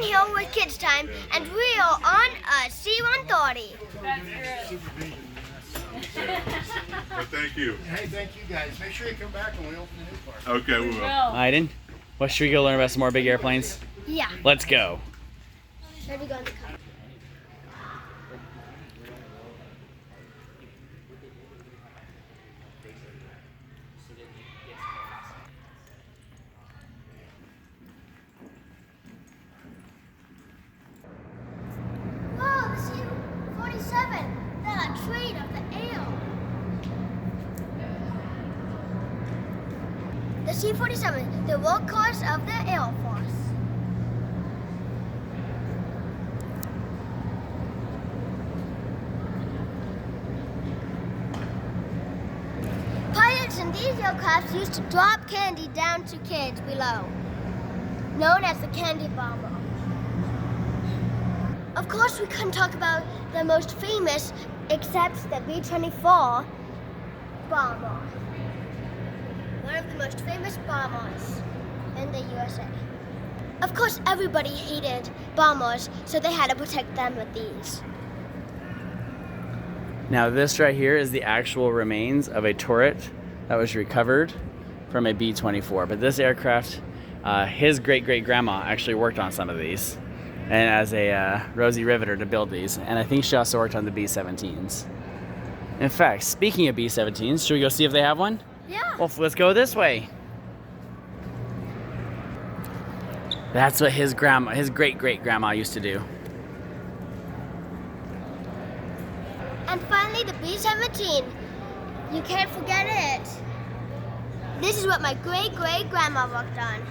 here with Kids Time, and we are on a C-130. Well, thank you. Hey, thank you guys. Make sure you come back when we open the new park. Okay, we will. Iden, what should we go learn about some more big airplanes? Yeah. Let's go. Let me go in the car. Whoa, the C-47, the train of the air. The C-47, the workhorse of the Air Force. Pilots in these aircrafts used to drop candy down to kids below, known as the candy bomber. Of course, we couldn't talk about the most famous, except the B-24 bomber. One of the most famous bombers in the USA. Of course, everybody hated bombers, so they had to protect them with these. Now this right here is the actual remains of a turret that was recovered from a B-24. But this aircraft, his great-great-grandma actually worked on some of these, and as a Rosie Riveter to build these. And I think she also worked on the B-17s. In fact, speaking of B-17s, should we go see if they have one? Yeah. Well, let's go this way. That's what his great-great-grandma used to do. And finally, the B-17. You can't forget it. This is what my great-great-grandma worked on.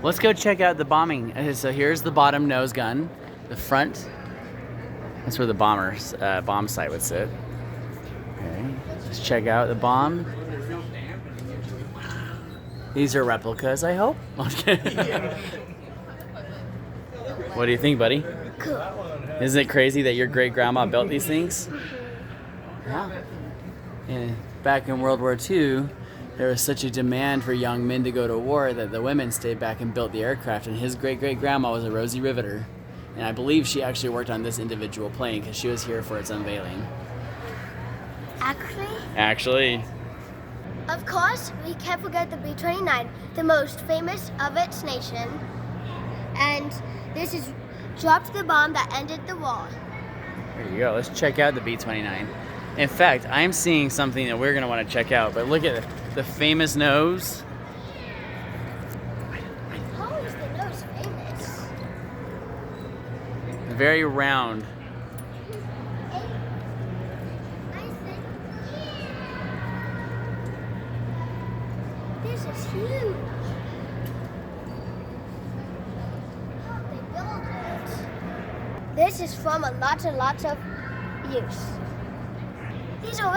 Let's go check out the bombing. So here's the bottom nose gun, the front. That's where the bomb sight would sit. Okay, let's check out the bomb. These are replicas, I hope. Okay. What do you think, buddy? Cool. Isn't it crazy that your great grandma built these things? Yeah. And back in World War II, there was such a demand for young men to go to war that the women stayed back and built the aircraft. And his great-great-grandma was a Rosie Riveter. And I believe she actually worked on this individual plane because she was here for its unveiling. Actually. Of course, we can't forget the B-29, the most famous of its nation. And this is dropped the bomb that ended the war. There you go. Let's check out the B-29. In fact, I'm seeing something that we're going to want to check out. But look at the famous nose. How is the nose famous? Very round. This is huge. How they built it? This is from a lot of use. These are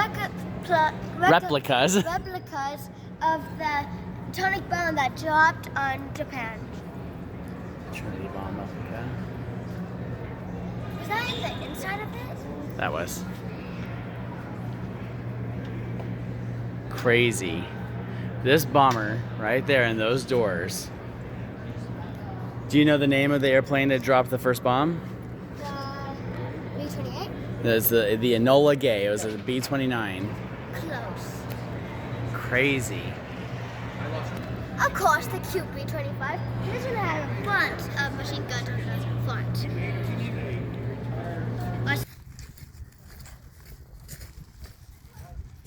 Replicas. replicas of the atomic bomb that dropped on Japan. Trinity bomb replica. Was that in the inside of it? That was. Crazy. This bomber right there in those doors. Do you know the name of the airplane that dropped the first bomb? The B-28? It's the Enola Gay. It was a B-29. Close. Crazy. Of course, the cute B-25. This one had a bunch of machine guns on the front.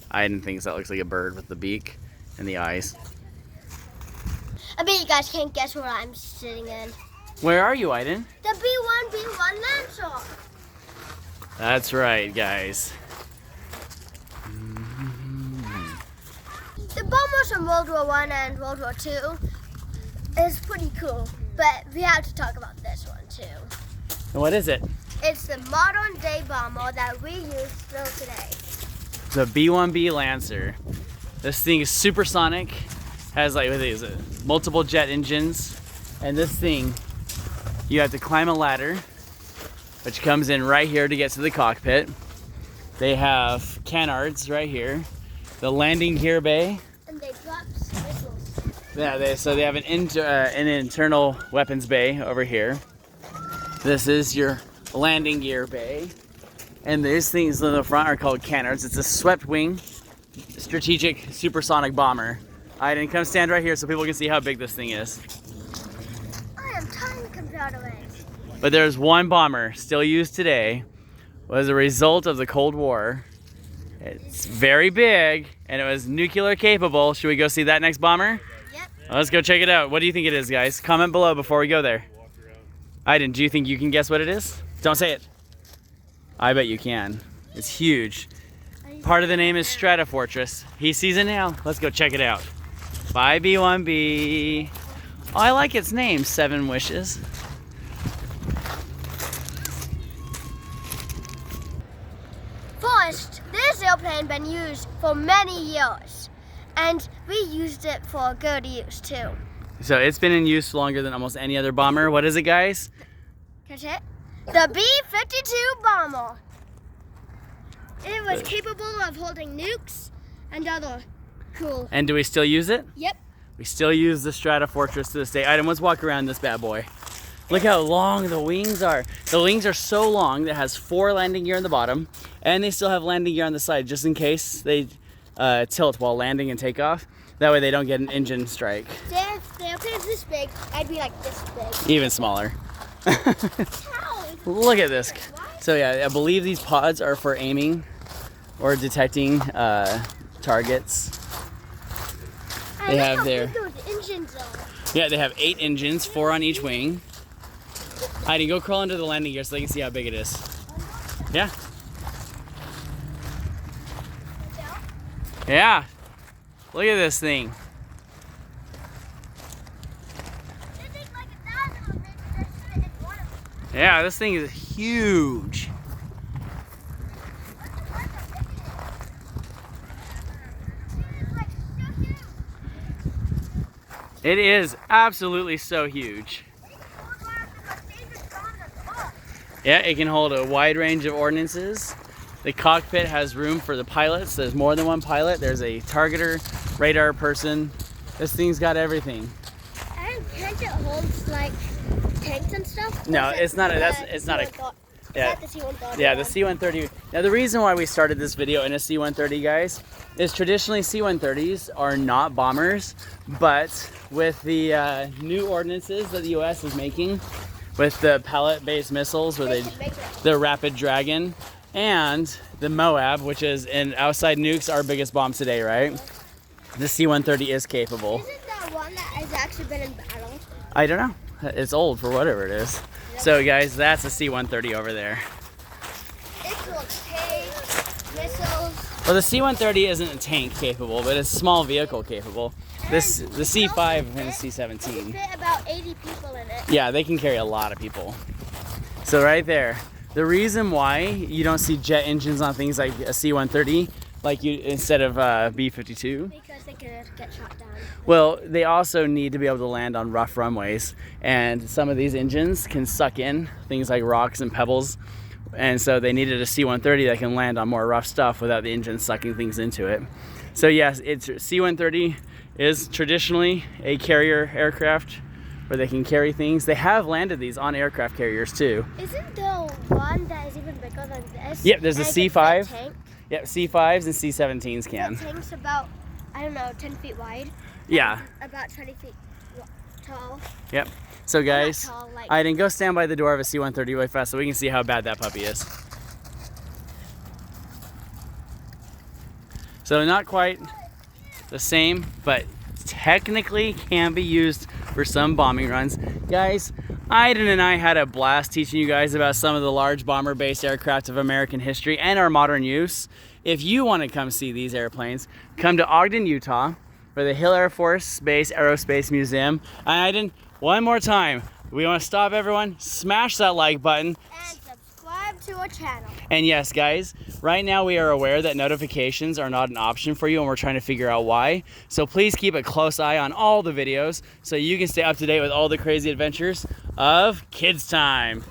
Iden thinks that looks like a bird with the beak and the eyes. I bet you guys can't guess where I'm sitting in. Where are you, Iden? The B-1B-1 Lancer. That's right, guys. The bombers from World War I and World War II is pretty cool, but we have to talk about this one too. And what is it? It's the modern day bomber that we use still today. The B-1B Lancer. This thing is supersonic, has like these multiple jet engines, and this thing, you have to climb a ladder, which comes in right here to get to the cockpit. They have canards right here. The landing gear bay. And they drop missiles. Yeah, they have an internal weapons bay over here. This is your landing gear bay. And these things in the front are called canards. It's a swept wing strategic supersonic bomber. Iden, come stand right here so people can see how big this thing is. I am tiny compared to it. But there's one bomber still used today. Was a result of the Cold War. It's very big and it was nuclear capable. Should we go see that next bomber? Yep. Let's go check it out. What do you think it is, guys? Comment below before we go there. Iden, do you think you can guess what it is? Don't say it. I bet you can. It's huge. Part of the name is Stratofortress. He sees it now. Let's go check it out. 5B1B. Oh, I like its name, 7 Wishes. First, this airplane been used for many years, and we used it for good use too. So it's been in use longer than almost any other bomber. What is it, guys? Catch it? The B-52 bomber. It was capable of holding nukes and other cool. And do we still use it? Yep. We still use the Stratofortress to this day. Iden, let's walk around this bad boy. Look how long the wings are. The wings are so long that it has 4 landing gear on the bottom, and they still have landing gear on the side just in case they tilt while landing and take off. That way they don't get an engine strike. If the airplane's this big, I'd be like this big. Even smaller. Look at this. So yeah, I believe these pods are for aiming or detecting targets. They have their... Those engines are. Yeah, they have 8 engines, 4 on each wing. Heidi, go crawl under the landing gear so they can see how big it is. Yeah? Yeah. Look at this thing. Yeah, this thing is huge. It is absolutely so huge. Yeah, it can hold a wide range of ordnances. The cockpit has room for the pilots. There's more than one pilot. There's a targeter, radar person. This thing's got everything. And can't it hold like tanks and stuff? No, it's not. It's not a. Yeah, the C-130. Yeah, the C-130. Now the reason why we started this video in a C-130, guys, is traditionally C-130s are not bombers, but with the new ordinances that the U.S. is making, with the pellet-based missiles, where the Rapid Dragon, and the Moab, which is in outside nukes, our biggest bomb today, right? The C-130 is capable. Isn't that one that has actually been in battle? I don't know. It's old for whatever it is. So guys, that's a C-130 over there. It can tanks, missiles. Well, the C-130 isn't tank capable, but it's small vehicle capable. The C-5 and the C-17. It fit about 80 people in it. Yeah, they can carry a lot of people. So right there, the reason why you don't see jet engines on things like a C-130, like you instead of B-52. Because they could get shot down. Well, they also need to be able to land on rough runways, and some of these engines can suck in things like rocks and pebbles, and so they needed a C-130 that can land on more rough stuff without the engine sucking things into it. So yes, C-130 is traditionally a carrier aircraft where they can carry things. They have landed these on aircraft carriers too. Isn't there one that is even bigger than this? Yep, there's a C-5. Tank. Yep, C-5s and C-17s can. The tank's about, I don't know, 10 feet wide. Yeah. About 20 feet tall. Yep. So guys, tall, like- Iden, go stand by the door of a C-130 really fast so we can see how bad that puppy is. So not quite the same, but technically can be used for some bombing runs. Guys, Iden and I had a blast teaching you guys about some of the large bomber-based aircraft of American history and our modern use. If you want to come see these airplanes, come to Ogden, Utah, for the Hill Air Force Base Aerospace Museum. And Iden, one more time, we want to stop everyone, smash that like button. And subscribe to our channel. And yes, guys, right now we are aware that notifications are not an option for you, and we're trying to figure out why. So please keep a close eye on all the videos so you can stay up to date with all the crazy adventures of Kids Time.